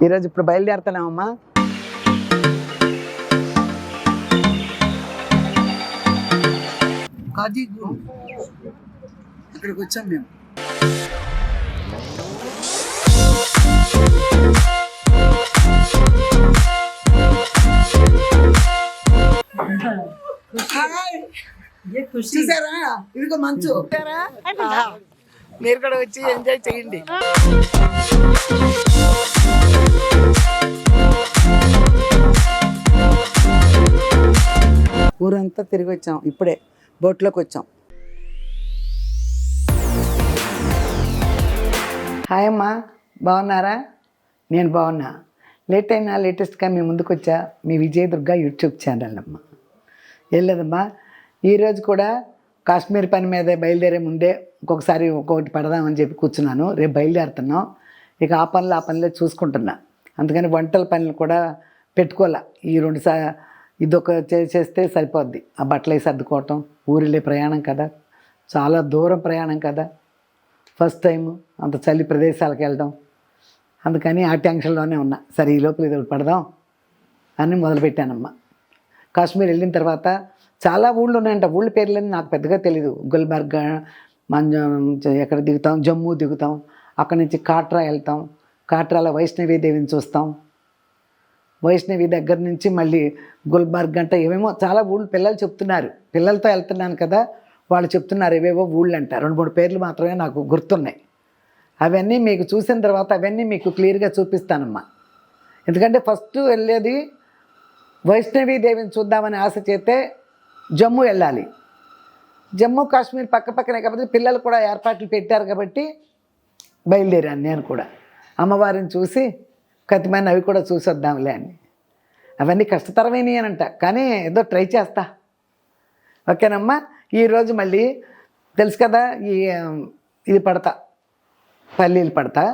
ఈరోజు ఇప్పుడు బయలుదేరుతున్నామమ్మా. ఇక్కడికి వచ్చాం మేము. చూసారా, ఇదిగో మంచు. మీరు కూడా వచ్చి ఎంజాయ్ చేయండి. ఊరంతా తిరిగి వచ్చాం, ఇప్పుడే బోట్లోకి వచ్చాం. హాయ్ అమ్మా, బాగున్నారా? నేను బాగున్నా. లేట్ అయినా లేటెస్ట్గా మీ ముందుకు వచ్చా, మీ విజయదుర్గ యూట్యూబ్ ఛానల్ అమ్మ. ఏం లేదమ్మా, ఈరోజు కూడా కాశ్మీర్ పని మీద బయలుదేరే ముందే ఇంకొకసారి ఒక్కొక్కటి పడదామని చెప్పి కూర్చున్నాను. రేపు బయలుదేరుతున్నాం. ఇక ఆ పనులు చూసుకుంటున్నా. అందుకని వంటల పనులు కూడా పెట్టుకోవాలా. ఈ ఇదొక చేస్తే సరిపోద్ది. ఆ బట్టలు సర్దుకోవటం, ఊరిలే ప్రయాణం కదా, చాలా దూరం ప్రయాణం కదా, ఫస్ట్ టైము అంత చలి ప్రదేశాలకు వెళ్ళడం. అందుకని ఆ టెన్షన్లోనే ఉన్నా. సరే ఈ లోపల ఇది పడదాం అని మొదలుపెట్టానమ్మా. కాశ్మీర్ వెళ్ళిన తర్వాత చాలా ఊళ్ళు ఉన్నాయంట. ఊళ్ళ పేర్లని నాకు పెద్దగా తెలీదు. గుల్బర్గా, ఎక్కడ దిగుతాం, జమ్మూ దిగుతాం. అక్కడి నుంచి కాట్రా వెళ్తాం. కాట్రాలో వైష్ణవీదేవిని చూస్తాం. వైష్ణవి దగ్గర నుంచి మళ్ళీ గుల్బర్గ్ అంట, ఏమేమో చాలా ఊళ్ళు పిల్లలు చెప్తున్నారు. పిల్లలతో వెళ్తున్నాను కదా, వాళ్ళు చెప్తున్నారు ఏవేవో ఊళ్ళు అంట. 2-3 పేర్లు మాత్రమే నాకు గుర్తున్నాయి. అవన్నీ మీకు చూసిన తర్వాత అవన్నీ మీకు క్లియర్గా చూపిస్తానమ్మా. ఎందుకంటే ఫస్ట్ వెళ్ళేది వైష్ణవీదేవిని చూద్దామని ఆశ చేస్తే జమ్మూ వెళ్ళాలి. జమ్మూ కాశ్మీర్ పక్కనే కాబట్టి పిల్లలు కూడా ఏర్పాట్లు పెట్టారు కాబట్టి బయలుదేరాను నేను కూడా. అమ్మవారిని చూసి కతిమని అవి కూడా చూసి వద్దాంలే అని. అవన్నీ కష్టతరమైనవి అని అంట, కానీ ఏదో ట్రై చేస్తా. ఓకేనమ్మా. ఈరోజు మళ్ళీ తెలుసు కదా, ఇది పడతా, పల్లీలు పడతా.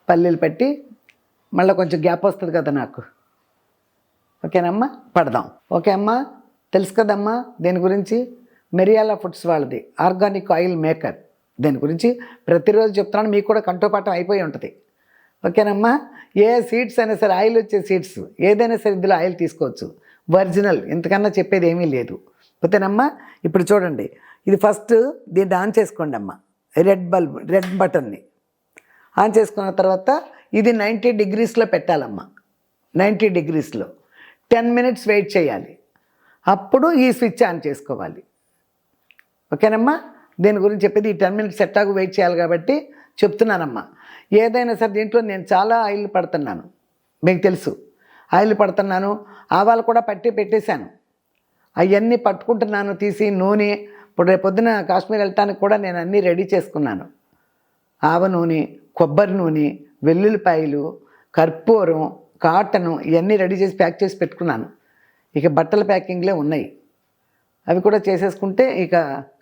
పల్లీలు పట్టి మళ్ళీ కొంచెం గ్యాప్ వస్తుంది కదా నాకు. ఓకేనమ్మా, పడదాం. ఓకే అమ్మా, తెలుసు కదమ్మా దేని గురించి. మెరియాలా ఫుడ్స్ వాళ్ళది ఆర్గానిక్ ఆయిల్ మేకర్. దీని గురించి ప్రతిరోజు చెప్తున్నాను, మీకు కూడా కంఠోపాఠం అయిపోయి ఉంటుంది. ఓకేనమ్మా. ఏ సీడ్స్ అయినా సరే, ఆయిల్ వచ్చే సీడ్స్ ఏదైనా సరే ఇందులో ఆయిల్ తీసుకోవచ్చు. ఒరిజినల్, ఇంతకన్నా చెప్పేది ఏమీ లేదు. ఓకేనమ్మా. ఇప్పుడు చూడండి, ఇది ఫస్ట్ దీన్ని ఆన్ చేసుకోండి అమ్మ. రెడ్ బటన్ని ఆన్ చేసుకున్న తర్వాత ఇది 90 డిగ్రీస్లో పెట్టాలమ్మా. 90 డిగ్రీస్లో 10 మినిట్స్ వెయిట్ చేయాలి. అప్పుడు ఈ స్విచ్ ఆన్ చేసుకోవాలి. ఓకేనమ్మా. దీని గురించి చెప్పేది ఈ 10 మినిట్స్ ఎట్టాగు వెయిట్ చేయాలి కాబట్టి చెప్తున్నానమ్మా. ఏదైనా సరే దీంట్లో నేను చాలా ఆయిల్ పడుతున్నాను, మీకు తెలుసు. ఆయిల్ పడుతున్నాను, ఆవాలు కూడా పెట్టేశాను. అవన్నీ పట్టుకుంటున్నాను తీసి. నూనె ఇప్పుడు రేపొద్దున కాశ్మీర్ వెళ్ళటానికి కూడా నేను అన్నీ రెడీ చేసుకున్నాను. ఆవ నూనె, కొబ్బరి నూనె, వెల్లుల్లిపాయలు, కర్పూరం, కాటను ఇవన్నీ రెడీ చేసి ప్యాక్ చేసి పెట్టుకున్నాను. ఇక బట్టల ప్యాకింగ్లే ఉన్నాయి, అవి కూడా చేసేసుకుంటే ఇక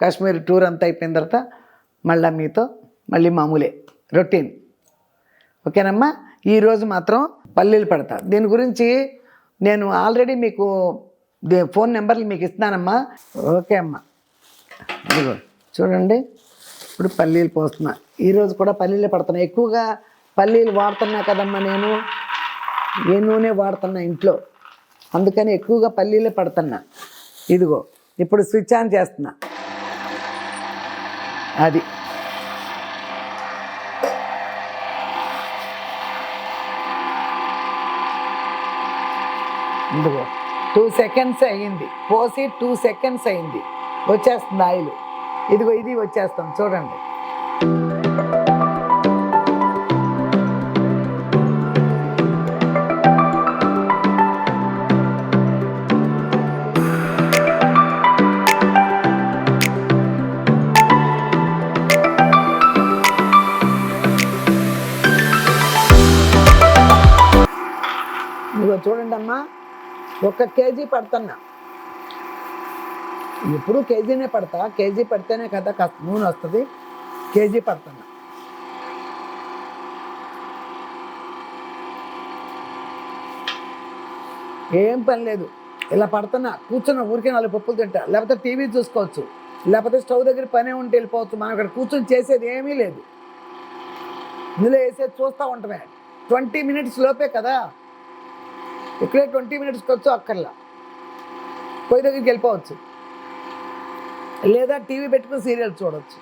కాశ్మీర్ టూర్ అంతా అయిపోయిన తర్వాత మళ్ళీ మామూలే రొటీన్. ఓకేనమ్మా. ఈరోజు మాత్రం పల్లీలు పడతా. దీని గురించి నేను ఆల్రెడీ మీకు ఫోన్ నెంబర్లు మీకు ఇస్తున్నానమ్మా. ఓకే అమ్మా, ఇదిగో చూడండి. ఇప్పుడు పల్లీలు పోస్తున్నా. ఈరోజు కూడా పల్లీలే పడుతున్నా. ఎక్కువగా పల్లీలు వాడుతున్నా కదమ్మా నేను. ఏ నూనె వాడుతున్నా ఇంట్లో, అందుకని ఎక్కువగా పల్లీలే పడుతున్నా. ఇదిగో ఇప్పుడు స్విచ్ ఆన్ చేస్తున్నా. అది ఇదిగో 2 సెకండ్స్ అయ్యింది. పోసి 2 సెకండ్స్ అయింది, వచ్చేస్తుంది ఆయిల్. ఇదిగో ఇది వచ్చేస్తాం చూడండి. ఇదిగో చూడండి అమ్మా, 1 కేజీ పడుతున్నా. ఎప్పుడు కేజీనే పడతా. కేజీ పడితేనే కదా కాస్త నూనె వస్తుంది. కేజీ పడుతున్నా. ఏం పని లేదు, ఇలా పడుతున్నా. కూర్చున్న ఊరికే 4 పప్పులు తింటా, లేకపోతే టీవీ చూసుకోవచ్చు, లేకపోతే స్టవ్ దగ్గర పనే ఉంటే వెళ్ళిపోవచ్చు. మనం ఇక్కడ కూర్చొని చేసేది ఏమీ లేదు. ఇందులో వేసేది చూస్తూ ఉంటామే. 20 minutes లోపే కదా, ఇక్కడే 20 minutesకి వచ్చు, అక్కర్లా పోయి దగ్గరికి వెళ్ళిపోవచ్చు, లేదా టీవీ పెట్టుకుని సీరియల్ చూడవచ్చు.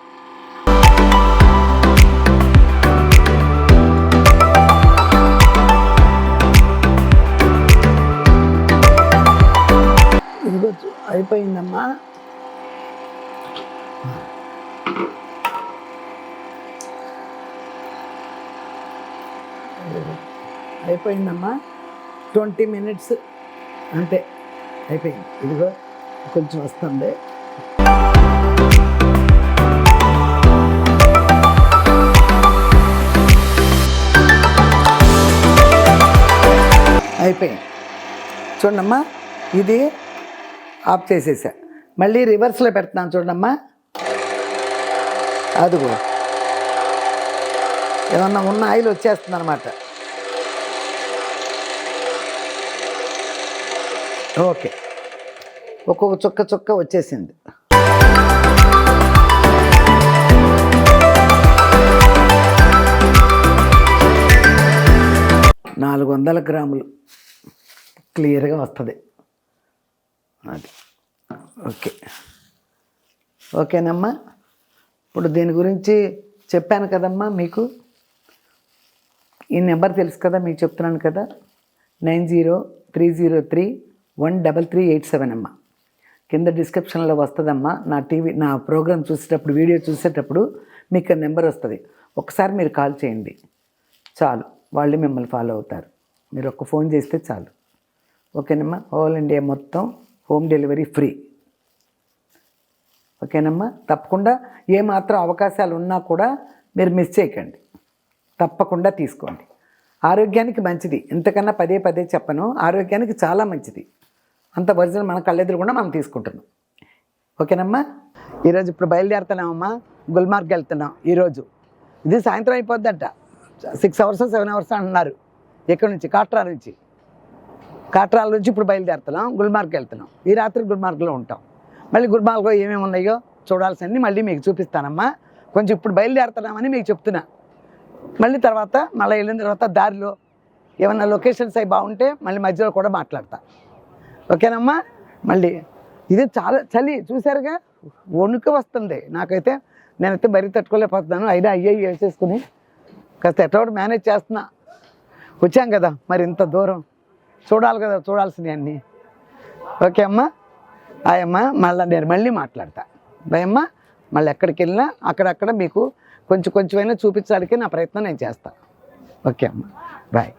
ఇదిగొచ్చు అయిపోయిందమ్మా. అయిపోయిందమ్మా, 20 minutes అంతే అయిపోయింది. ఇదిగో కొంచెం వస్తుంది. అయిపోయింది చూడమ్మా, ఇది ఆఫ్ చేసేసా. మళ్ళీ రివర్స్లో పెడుతున్నాను చూడమ్మా. అదిగో ఏమన్నా ఉన్న ఆయిల్ వచ్చేస్తుంది అనమాట. ఓకే, ఒక్కొక్క చుక్క చుక్క వచ్చేసింది. 400 గ్రాములు క్లియర్గా వస్తుంది అది. ఓకే, ఓకేనమ్మా. ఇప్పుడు దీని గురించి చెప్పాను కదమ్మా మీకు. ఈ నెంబర్ తెలుసు కదా, మీకు చెప్తున్నాను కదా, 9030313387 అమ్మా. కింద డిస్క్రిప్షన్లో వస్తుందమ్మా. నా ప్రోగ్రామ్ చూసేటప్పుడు, వీడియో చూసేటప్పుడు మీకు నెంబర్ వస్తుంది. ఒకసారి మీరు కాల్ చేయండి చాలు, వాళ్ళు మిమ్మల్ని ఫాలో అవుతారు. మీరు ఒక్క ఫోన్ చేస్తే చాలు. ఓకేనమ్మా. ఆల్ ఇండియా మొత్తం హోమ్ డెలివరీ ఫ్రీ. ఓకేనమ్మా. తప్పకుండా ఏమాత్రం అవకాశాలు ఉన్నా కూడా మీరు మిస్ చేయకండి, తప్పకుండా తీసుకోండి. ఆరోగ్యానికి మంచిది, ఇంతకన్నా పదే పదే చెప్పను. ఆరోగ్యానికి చాలా మంచిది. అంత ఒరిజినల్ మన కళ్ళెదురుగుండా మనం తీసుకుంటున్నాం. ఓకేనమ్మా. ఈరోజు ఇప్పుడు బయలుదేరుతున్నామమ్మా, గుల్మార్గ్ వెళ్తున్నాం ఈరోజు. ఇది సాయంత్రం అయిపోద్దంట, 6 hours 7 hours అంటున్నారు. ఎక్కడి నుంచి? కాట్రా నుంచి. కాట్రాల నుంచి ఇప్పుడు బయలుదేరుతున్నాం, గుల్మార్గ్ వెళ్తున్నాం. ఈ రాత్రి గుల్మార్గ్లో ఉంటాం. మళ్ళీ గుల్మార్గ్లో ఏమేమి ఉన్నాయో చూడాల్సింది మళ్ళీ మీకు చూపిస్తానమ్మా. కొంచెం ఇప్పుడు బయలుదేరుతున్నామని మీకు చెప్తున్నా. మళ్ళీ మళ్ళీ వెళ్ళిన తర్వాత దారిలో ఏమన్నా లొకేషన్స్ అవి బాగుంటే మళ్ళీ మధ్యలో కూడా మాట్లాడతా. ఓకేనమ్మా. మళ్ళీ ఇది చాలా చలి చూసారుగా, వణుకు వస్తుంది నాకైతే. నేనైతే బరి తట్టుకోలేకపోతున్నాను. అయినా అయ్యి వేసేసుకుని కాస్త ఎట్లా మేనేజ్ చేస్తున్నా. వచ్చాం కదా మరి, ఇంత దూరం చూడాలి కదా, చూడాల్సినవి అన్నీ. ఓకే అమ్మా. ఆయమ్మా నేను మళ్ళీ మాట్లాడతా. భయమ్మా, మళ్ళీ ఎక్కడికి వెళ్ళినా అక్కడక్కడ మీకు కొంచెమైనా చూపించడానికి నా ప్రయత్నం నేను చేస్తాను. ఓకే అమ్మా, బాయ్.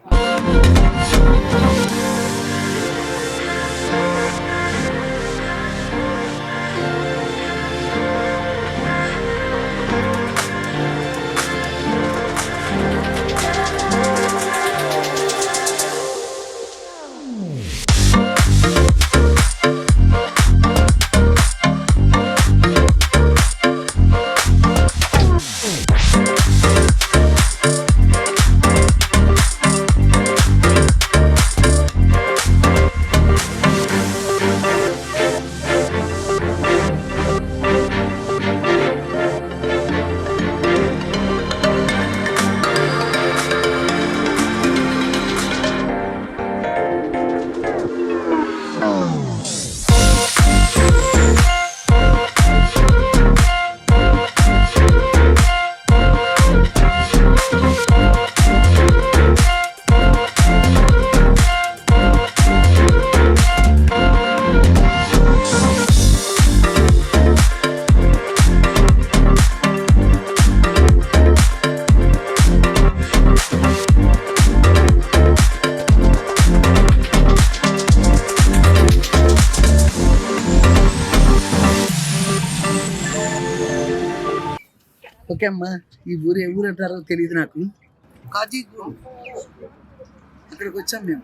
ఓకే అమ్మా. ఈ ఊరు ఏ ఊరు అంటారో తెలియదు నాకు. కాజీగూడ ఇక్కడికి వచ్చాం మేము.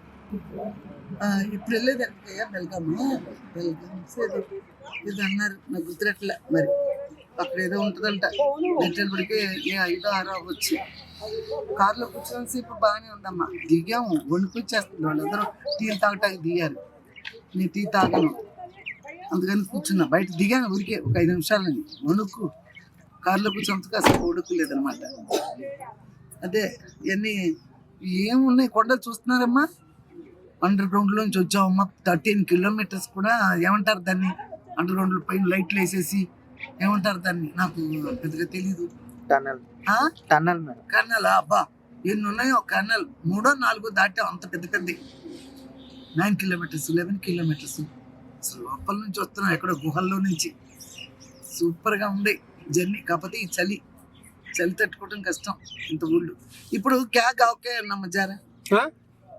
ఇప్పుడు వెళ్ళేది ఎక్కడికయ్యా? బెల్గాము. ఇది అన్నారు, నాకు గుర్తురట్లే. మరి అక్కడ ఏదో ఉంటుందంట. వెంటబడికి 5 6 అవ్వచ్చు. కారులో కూర్చొని ఇప్పుడు బాగానే ఉందమ్మా. దిగాము, వణుకొచ్చేస్తుంది. వాళ్ళందరూ టీలు తాగటానికి దిగారు. నేను టీ తాగను, అందుకని కూర్చున్నా. బయట దిగాను ఊరికే ఒక 5 నిమిషాలని. వణుకు కారులో కూర్చొని కాసేపు వణుకు లేదనమాట. అదే ఇవన్నీ ఏమున్నాయి కొండలు చూస్తున్నారమ్మా. అండర్ గ్రౌండ్ లోంచి వచ్చామమ్మా. 13 కిలోమీటర్స్ కూడా ఏమంటారు దాన్ని, అండర్ గ్రౌండ్ పైన లైట్లు వేసేసి ఏమంటారు దాన్ని, నాకు పెద్దగా తెలీదు. కర్నల్ అబ్బా, ఎన్ని ఉన్నాయో కర్నల్. 3 4 దాటాం, అంత పెద్ద పెద్ద 9 కిలోమీటర్స్ 11 కిలోమీటర్స్. అసలు లోపల నుంచి వస్తున్నాం, ఎక్కడో గుహల్లో నుంచి. సూపర్గా ఉంది జర్నీ. కాకపోతే ఈ చలి తట్టుకోవడం కష్టం ఇంత ఊళ్ళు. ఇప్పుడు క్యా గావ్ కే నమ్మ జారా?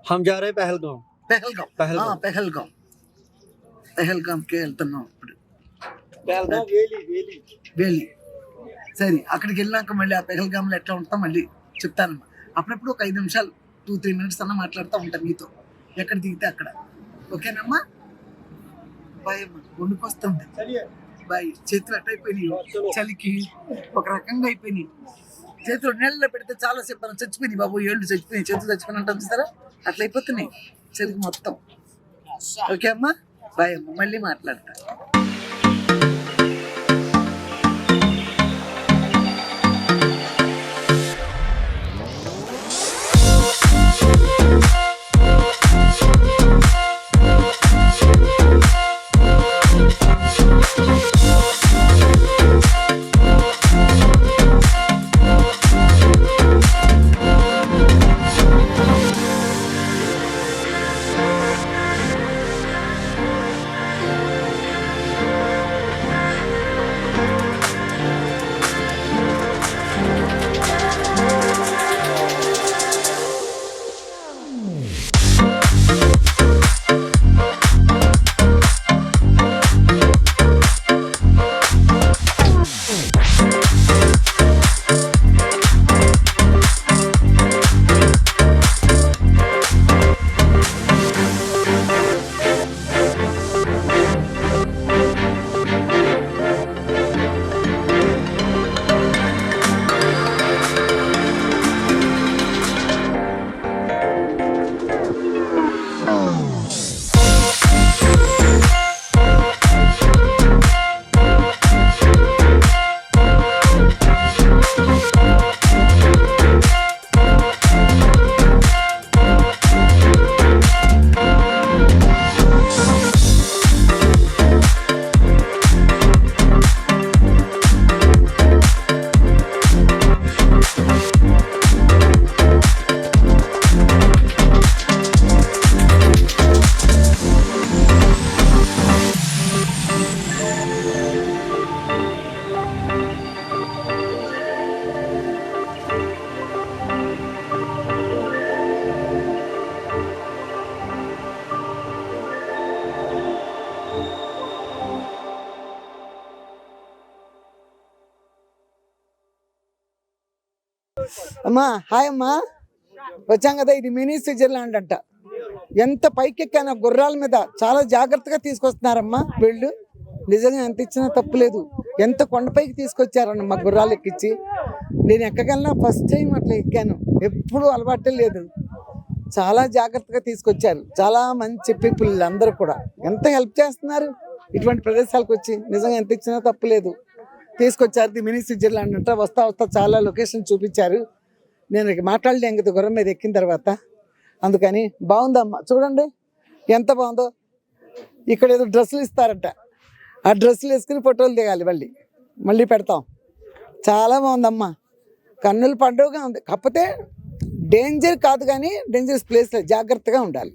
हम जा रहे हैं పెహల్గాంకి వెళ్తున్నాం ఇప్పుడు. వేలి వేలి సరే, అక్కడికి వెళ్ళినాక మళ్ళీ ఆ పెహల్గాంలో ఎట్లా ఉంటాం మళ్ళీ చెప్తానమ్మా. అప్పుడప్పుడు ఒక 5 నిమిషాలు 2-3 మినిట్స్ అన్న మాట్లాడుతూ ఉంటాను మీతో, ఎక్కడ దిగితే అక్కడ. ఓకేనమ్మా? బాయ్ అమ్మా, వండుకొస్తుంది. బాయ్. చేతులు అట్ట అయిపోయినాయి చలికి, ఒక రకంగా అయిపోయినాయి. చేతులు నీళ్ళలో పెడితే చాలా సేపు మనం చచ్చిపోయినాయి బాబు, ఏళ్ళు చచ్చిపోయినాయి, చేతులు చచ్చిపోయిన అంటాం చూస్తారా, అట్లా అయిపోతున్నాయి చలికి మొత్తం. ఓకే అమ్మా, బాయ్ అమ్మ, మళ్ళీ మాట్లాడతా. అమ్మా హాయ్ అమ్మా, వచ్చాం కదా. ఇది మినీ స్విట్జర్లాండ్ అంట. ఎంత పైకెక్కాను గుర్రాల మీద, చాలా జాగ్రత్తగా తీసుకొస్తున్నారమ్మా వీళ్ళు. నిజంగా ఎంత ఇచ్చినా తప్పులేదు. ఎంత కొండపైకి తీసుకొచ్చారన్న మా గుర్రాలు ఎక్కించి. నేను ఎక్కగలనా ఫస్ట్ టైం అట్లా ఎక్కాను, ఎప్పుడూ అలవాటే లేదు. చాలా జాగ్రత్తగా తీసుకొచ్చారు. చాలా మంచి పీపుల్ అందరూ కూడా ఎంత హెల్ప్ చేస్తున్నారు ఇటువంటి ప్రదేశాలకు వచ్చి. నిజంగా ఎంత ఇచ్చినా తప్పులేదు, తీసుకొచ్చారు. ఇది మినీ స్విట్జర్లాండ్ అంట. వస్తా చాలా లొకేషన్ చూపించారు. నేను మాట్లాడలేం కదా గుర్రం మీద ఎక్కిన తర్వాత, అందుకని బాగుందమ్మా. చూడండి ఎంత బాగుందో. ఇక్కడ ఏదో డ్రెస్సులు ఇస్తారట, ఆ డ్రెస్సులు వేసుకుని ఫోటోలు దిగాలి, మళ్ళీ పెడతాం. చాలా బాగుందమ్మా, కన్నుల పండుగగా ఉంది. కాకపోతే డేంజర్ కాదు, కానీ డేంజరస్ ప్లేస్లో జాగ్రత్తగా ఉండాలి.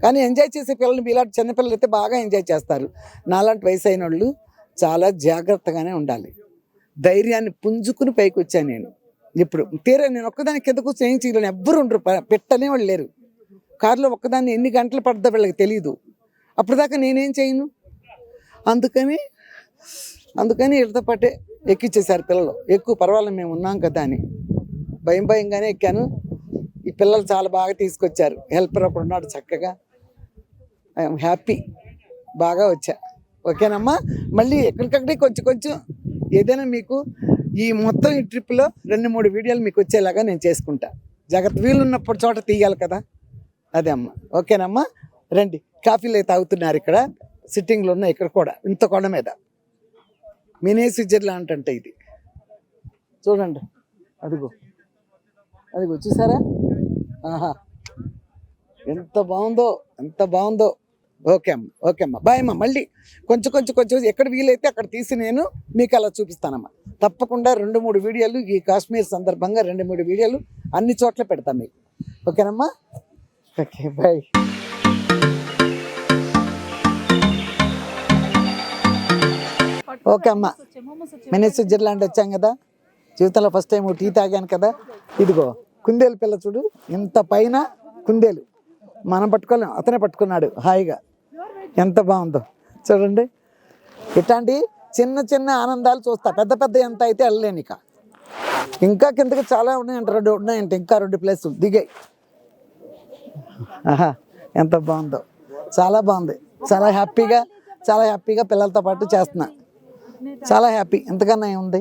కానీ ఎంజాయ్ చేసే పిల్లలు మీలాంటి చిన్నపిల్లలు అయితే బాగా ఎంజాయ్ చేస్తారు. నాలాంటి వయసు అయిన వాళ్ళు చాలా జాగ్రత్తగానే ఉండాలి. ధైర్యాన్ని పుంజుకుని పైకి వచ్చాను నేను. ఇప్పుడు తీరా నేను ఒక్కదాన్ని కింద కూర్చొని ఏం చేయలేను, ఎవ్వరు ఉండరు, పెట్టనే వాళ్ళు లేరు. కారులో ఒక్కదాన్ని ఎన్ని గంటలు పడుతుందో వీళ్ళకి తెలియదు. అప్పటిదాకా నేనేం చేయను. అందుకని వీళ్ళతో పాటే ఎక్కిచ్చేసారు పిల్లలు. ఎక్కువ పర్వాలేదు, మేము ఉన్నాం కదా అని భయంగానే ఎక్కాను. ఈ పిల్లలు చాలా బాగా తీసుకొచ్చారు. హెల్పర్ ఒకడు ఉన్నాడు చక్కగా. ఐఎమ్ హ్యాపీ, బాగా వచ్చా. ఓకేనమ్మా, మళ్ళీ ఎక్కడికక్కడే కొంచెం ఏదైనా మీకు ఈ మొత్తం ఈ ట్రిప్లో 2-3 వీడియోలు మీకు వచ్చేలాగా నేను చేసుకుంటా. జాగ్రత్త, వీలున్నప్పుడు చోట తీయాలి కదా, అదే అమ్మ. ఓకేనమ్మా, రండి. కాఫీలు అయితే తాగుతున్నారు ఇక్కడ, సిట్టింగ్లు ఉన్నాయి ఇక్కడ కూడా. ఇంత కొండ మీద మినీ స్విట్జర్లాండ్ అంటే ఇది. చూడండి, అదిగో చూసారా ఆహా ఎంత బాగుందో, ఎంత బాగుందో. ఓకే అమ్మ బాయ్ అమ్మ. మళ్ళీ కొంచెం ఎక్కడ వీలైతే అక్కడ తీసి నేను మీకు అలా చూపిస్తానమ్మా. తప్పకుండా 2-3 వీడియోలు ఈ కాశ్మీర్ సందర్భంగా 2-3 వీడియోలు అన్ని చోట్ల పెడతాను మీకు. ఓకేనమ్మా? Okay bye. ఓకే అమ్మ, మినీ స్విట్జర్లాండ్ వచ్చాం కదా, జీవితంలో ఫస్ట్ టైం టీ తాగాను కదా. ఇదిగో కుందేలు పిల్ల చూడు, ఇంత పైన కుందేలు. మనం పట్టుకోలేం, అతనే పట్టుకున్నాడు హాయిగా. ఎంత బాగుందో చూడండి. ఇట్లాంటి చిన్న ఆనందాలు చూస్తా, పెద్ద ఎంత అయితే వెళ్ళలేను. ఇంకా కిందకి చాలా ఉన్నాయంట, 2 ఉన్నాయంట, ఇంకా 2 ప్లేసులు దిగాయి. ఆహా ఎంత బాగుందో, చాలా బాగుంది. చాలా హ్యాపీగా పిల్లలతో పాటు చేస్తున్నా. చాలా హ్యాపీ. ఎంతకన్నా ఉంది.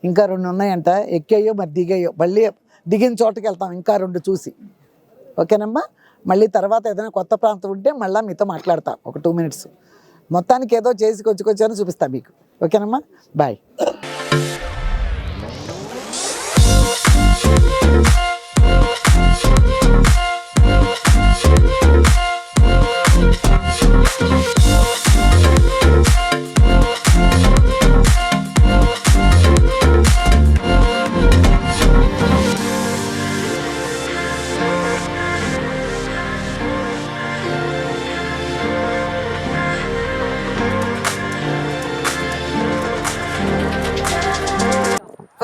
ఇంకా 2 ఉన్నాయంట, ఎక్కాయో మరి దిగాయో. మళ్ళీ దిగిన చోటుకి వెళ్తాం ఇంకా 2 చూసి. ఓకేనమ్మా? మళ్ళీ తర్వాత ఏదైనా కొత్త ప్రాంతం ఉంటే మళ్ళీ మీతో మాట్లాడతాం ఒక 2 మినిట్స్. మొత్తానికి ఏదో చేసి కొంచెం చూపిస్తా మీకు. ఓకేనమ్మా? బాయ్.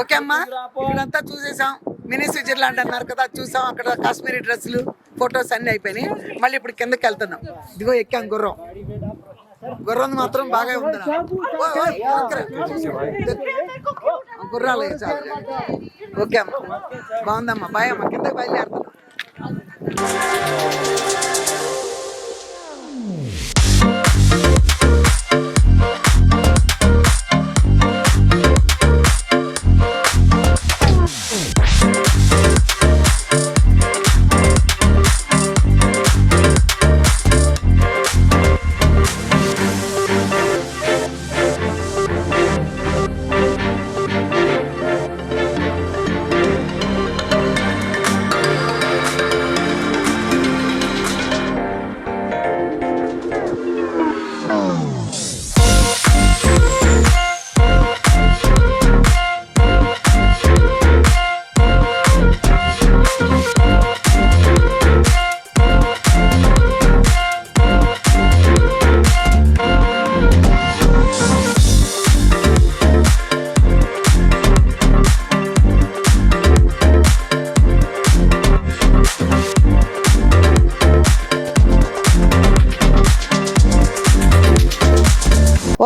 ఓకే అమ్మా, ఇక్కడంతా చూసేసాం. మినీ స్విట్జర్లాండ్ అన్నారు కదా, చూసాం. అక్కడ కాశ్మీరీ డ్రెస్సులు, ఫొటోస్ అన్నీ అయిపోయినాయి. మళ్ళీ ఇప్పుడు కిందకి వెళ్తున్నాం. ఇదిగో ఎక్కాం గుర్రం మాత్రం బాగా ఉంది. గుర్రాలు. ఓకే అమ్మా, బాగుందమ్మా. బాయ్ అమ్మా, కిందకి బయలుదేరుతున్నాం.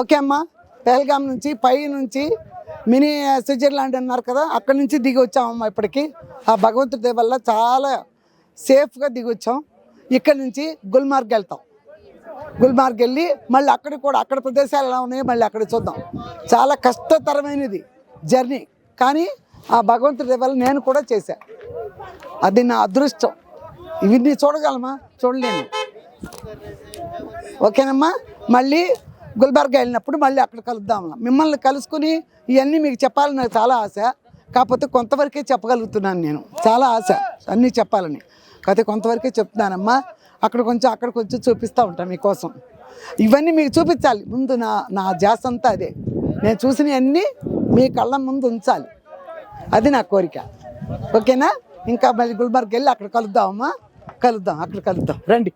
ఓకే అమ్మా, పెహల్గాం నుంచి పై నుంచి మినీ స్విట్జర్లాండ్ అన్నారు కదా, అక్కడి నుంచి దిగి వచ్చామమ్మా. ఇప్పటికి ఆ భగవంతుడి దయ వల్ల చాలా సేఫ్గా దిగి వచ్చాం. ఇక్కడి నుంచి గుల్మార్గ్ వెళ్తాం. గుల్మార్గ్ వెళ్ళి మళ్ళీ అక్కడ ప్రదేశాలు ఎలా ఉన్నాయో మళ్ళీ అక్కడ చూద్దాం. చాలా కష్టతరమైనది జర్నీ, కానీ ఆ భగవంతుడి దయ వల్ల నేను కూడా చేశా. అది నా అదృష్టం. ఇవన్నీ చూడగలమా? చూడలేను. ఓకేనమ్మా? మళ్ళీ గుల్బర్గా వెళ్ళినప్పుడు మళ్ళీ అక్కడ కలుద్దాం. మిమ్మల్ని కలుసుకుని ఇవన్నీ మీకు చెప్పాలని నాకు చాలా ఆశ. కాకపోతే కొంతవరకే చెప్పగలుగుతున్నాను. నేను చాలా ఆశ అన్నీ చెప్పాలని, కాకపోతే కొంతవరకే చెప్తున్నానమ్మా. అక్కడ కొంచెం చూపిస్తూ ఉంటాను మీకోసం. ఇవన్నీ మీకు చూపించాలి. ముందు నా ధ్యాస అంతా అదే. నేను చూసినవన్నీ మీ కళ్ళ ముందు ఉంచాలి. అది నా కోరిక. ఓకేనా? ఇంకా మళ్ళీ గుల్బర్గా వెళ్ళి అక్కడ కలుద్దామమ్మా. అక్కడ కలుద్దాం. రండి.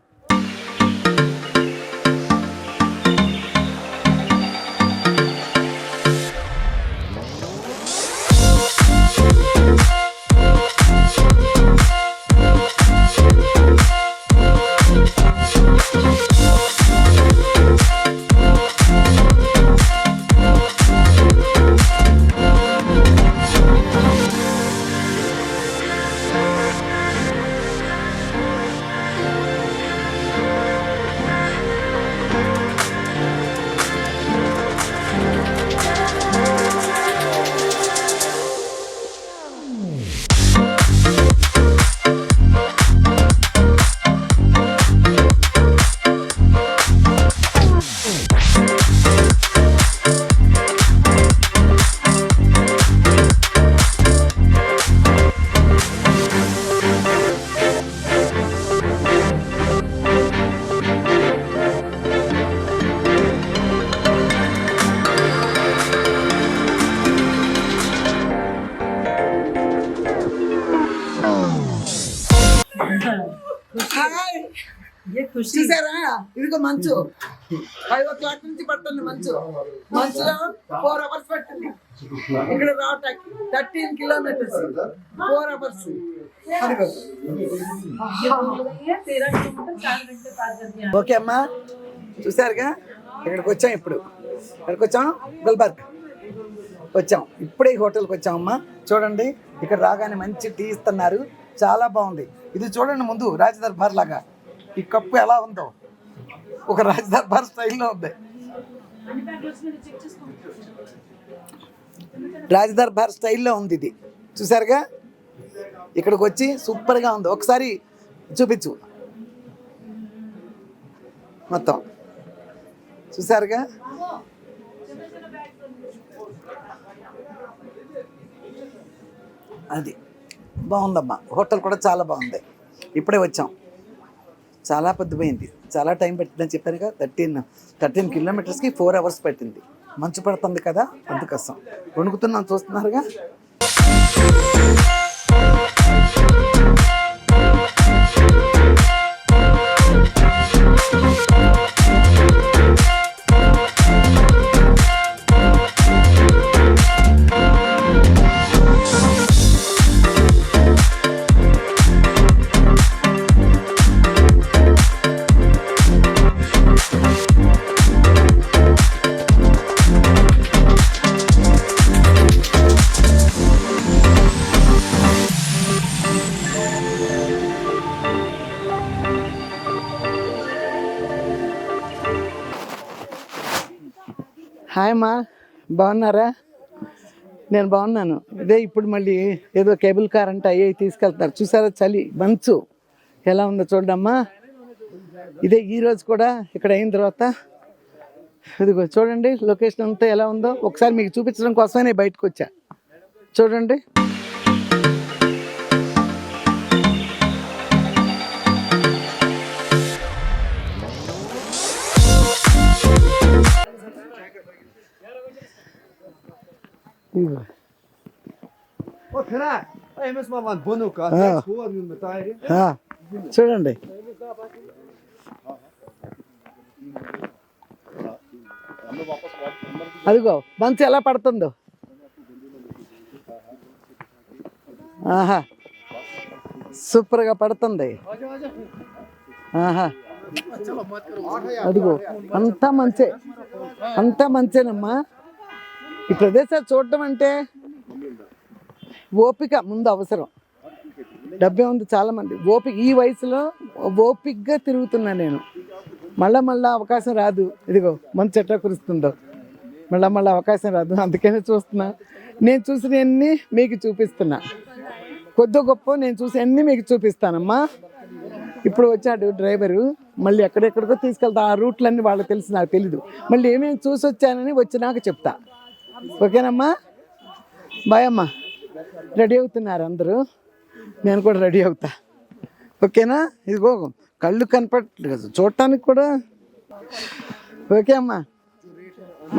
హాయ్. చూసారా ఇదిగో మంచు 5 o'clock నుంచి పడుతుంది మంచులో 4 hours పట్టింది ఇక్కడ రావటానికి 13 kilometers 4 hours అదిగో ఓకే అమ్మా చూసారుగా ఇక్కడికి వచ్చాం ఇప్పుడు ఎక్కడికి వచ్చాం గుల్బర్గ్ వచ్చాం ఇప్పుడే ఈ హోటల్కి వచ్చామమ్మా చూడండి ఇక్కడ రాగానే మంచి టీ ఇస్తున్నారు చాలా బాగుంది ఇది చూడండి ముందు రాజదర్బార్ లాగా ఈ కప్పు ఎలా ఉందో ఒక రాజదర్బార్ స్టైల్లో ఉంది రాజదర్బార్ స్టైల్లో ఉంది ఇది చూసారుగా ఇక్కడికి వచ్చి సూపర్గా ఉంది ఒకసారి చూపించు మొత్తం చూసారుగా అది బాగుందమ్మా హోటల్ కూడా చాలా బాగుంది ఇప్పుడే వచ్చాం చాలా పొద్దుపోయింది చాలా టైం పట్టిందని చెప్పానుగా 13 kilometersకి 4 hours పట్టింది మంచు పడుతుంది కదా అందుకోసం వణుకుతున్నాం చూస్తున్నారుగా హాయ్ అమ్మా బాగున్నారా నేను బాగున్నాను ఇదే ఇప్పుడు మళ్ళీ ఏదో కేబుల్ కార్ అంటే అయ్యి తీసుకెళ్తారు చూసారా చలి మంచు ఎలా ఉందో చూడమ్మా ఇదే ఈరోజు కూడా ఇక్కడ అయిన తర్వాత ఇదిగో చూడండి లొకేషన్ అంతా ఎలా ఉందో ఒకసారి మీకు చూపించడం కోసమే నేను బయటకు వచ్చా చూడండి Ô, Pera, aí mesmo uma bonuca, చూడండి అదిగో మంచు ఎలా పడుతుందో ఆహా సూపర్గా పడుతుంది ఆహా అదిగో అంతా మంచేనమ్మా ఈ ప్రదేశాలు చూడటం అంటే ఓపిక ముందు అవసరం డబ్బే ఉంది చాలామంది ఓపిక ఈ వయసులో ఓపికగా తిరుగుతున్నా నేను మళ్ళా అవకాశం రాదు ఇదిగో మంచి ఎట్లా కురుస్తుందో మళ్ళా అవకాశం రాదు అందుకనే చూస్తున్నా నేను చూసినవన్నీ మీకు చూపిస్తున్నా కొద్ది గొప్ప నేను చూసి అన్నీ మీకు చూపిస్తానమ్మా ఇప్పుడు వచ్చాడు డ్రైవరు మళ్ళీ ఎక్కడెక్కడికో తీసుకెళ్తా ఆ రూట్లన్నీ వాళ్ళకి తెలిసి నాకు తెలీదు మళ్ళీ ఏమేమి చూసి వచ్చానని వచ్చినాక చెప్తా ఓకేనమ్మా బాయ్ అమ్మా రెడీ అవుతున్నారు అందరూ నేను కూడా రెడీ అవుతా ఓకేనా ఇదిగో కళ్ళు కనపడలేదు చూడటానికి కూడా ఓకే అమ్మా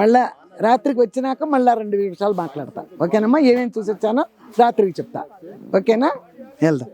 మళ్ళా రాత్రికి వచ్చినాక మళ్ళీ 2 నిమిషాలు మాట్లాడతా ఓకేనమ్మా ఏమేమి చూసి వచ్చానో రాత్రికి చెప్తా ఓకేనా వెళ్దాం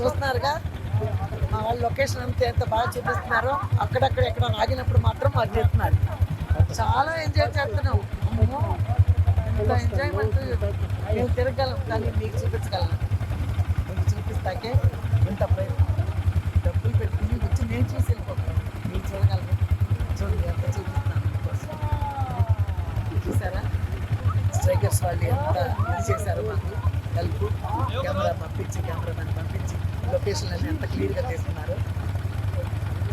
చూస్తున్నారుగా మా వాళ్ళు లొకేషన్ అంతా ఎంత బాగా చూపిస్తున్నారో. అక్కడక్కడ ఎక్కడ ఆగినప్పుడు మాత్రం వాళ్ళు చెప్తున్నారు చాలా ఎంజాయ్ చేస్తున్నాం. అమ్మో, ఇంత ఎంజాయ్మెంట్ మేము తిరగలం కానీ మీకు చూపించగలను. మీకు చూపిస్తాకే ఇంత ప్రయత్నం డబ్బులు పెట్టుకుని వచ్చి నేను చూసి వెళ్ళిపోతాను. మీకు చూడగలను. చూడండి ఎంత చూపిస్తున్నాను మీకోసం. చూసారా స్ట్రైకర్స్ వాళ్ళు ఎంత ఇది చేశారో మాకు హెల్ప్. కెమెరామెన్ పంపించి లొకేషన్ అన్ని ఎంత క్లియర్గా తీస్తున్నారు.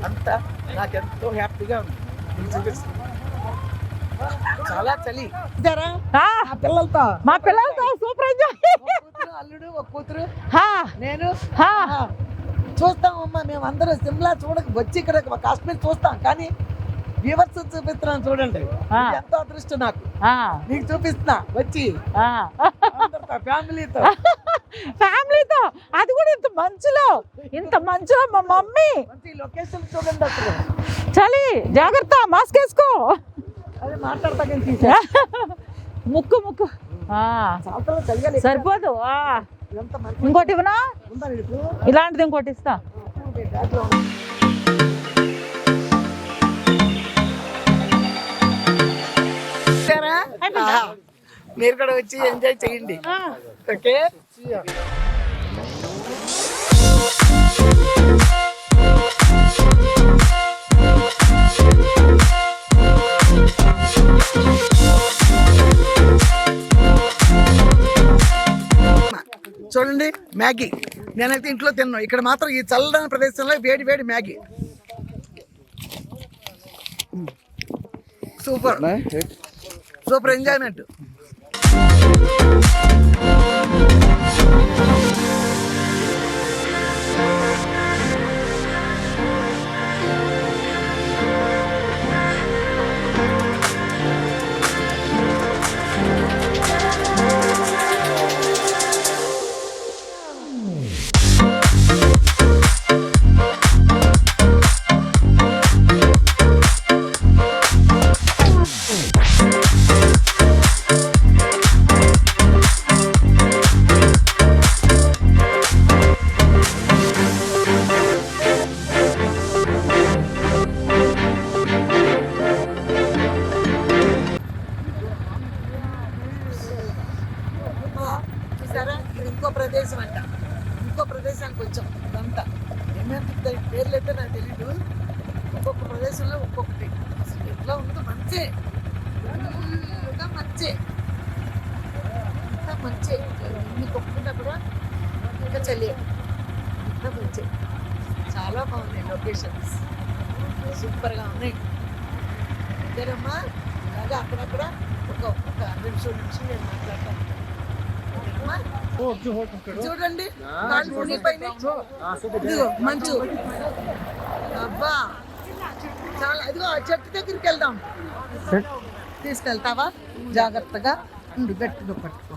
అంతా నాకు ఎంతో హ్యాపీగా ఉంది. మీకు చూపిస్తుంది. చాలా చలి పిల్లలతో మా పిల్లలతో సూపర్ ఎంజాయ్. కూతురు అల్లుడు ఒక కూతురు నేను చూస్తామమ్మా. మేము అందరూ సిమ్లా వచ్చి ఇక్కడ కాశ్మీర్ చూస్తాం కానీ వ్యూవర్స్ చూపిస్తున్నాను చూడండి. ఎంతో అదృష్టం నాకు. నీకు చూపిస్తున్నా వచ్చి ఫ్యామిలీతో అది కూడా ఇంత మంచులో మా మమ్మీ మంచి లొకేషన్ చూడండి. అసలు చలి జాగ్రత్త మాస్క్ వేసుకో. అది మాట్లాడతా కానీ తీసా ముక్కు సంవత్సరాలు చదివాలి. సరిపోదు. ఎంత మంచి ఇంకోటి ఇవ్వనా? ఉందా నీకు? ఇలాంటిది ఇంకోటి ఇస్తా. మీరు కూడా వచ్చి ఎంజాయ్ చేయండి. ఓకే చూడండి మ్యాగీ. నేనైతే ఇంట్లో తిన్నాను. ఇక్కడ మాత్రం ఈ చల్లని ప్రదేశంలో వేడి వేడి మ్యాగీ సూపర్ సూపర్ ఎంజాయ్మెంట్. చూసారా ఇది ఇంకో ప్రదేశం అంట. ఇంకో ప్రదేశానికి వచ్చాం. ఇదంతా ఏమేమి పేర్లు అయితే నాకు తెలీదు. ఒక్కొక్క ప్రదేశంలో ఒక్కొక్కటి. అసలు ఎట్లా ఉందో మంచే మంచే అంతా మంచే. ఇన్ని కొట్టుకుంటా కూడా ఇంకా చలి అంతా మంచే. చాలా బాగున్నాయి లొకేషన్స్. సూపర్గా ఉన్నాయి. అంతేనమ్మా. అలాగే అక్కడక్కడ ఒక నిమిషం నేను మాట్లాడతాను. చూడండి ఇదిగో మంచు. అబ్బా చాలా. ఇదిగో ఆ చెట్టు దగ్గరికి వెళ్దాం. తీసుకెళ్తావా? జాగ్రత్తగా ఉండు, గట్టిగా పట్టుకో.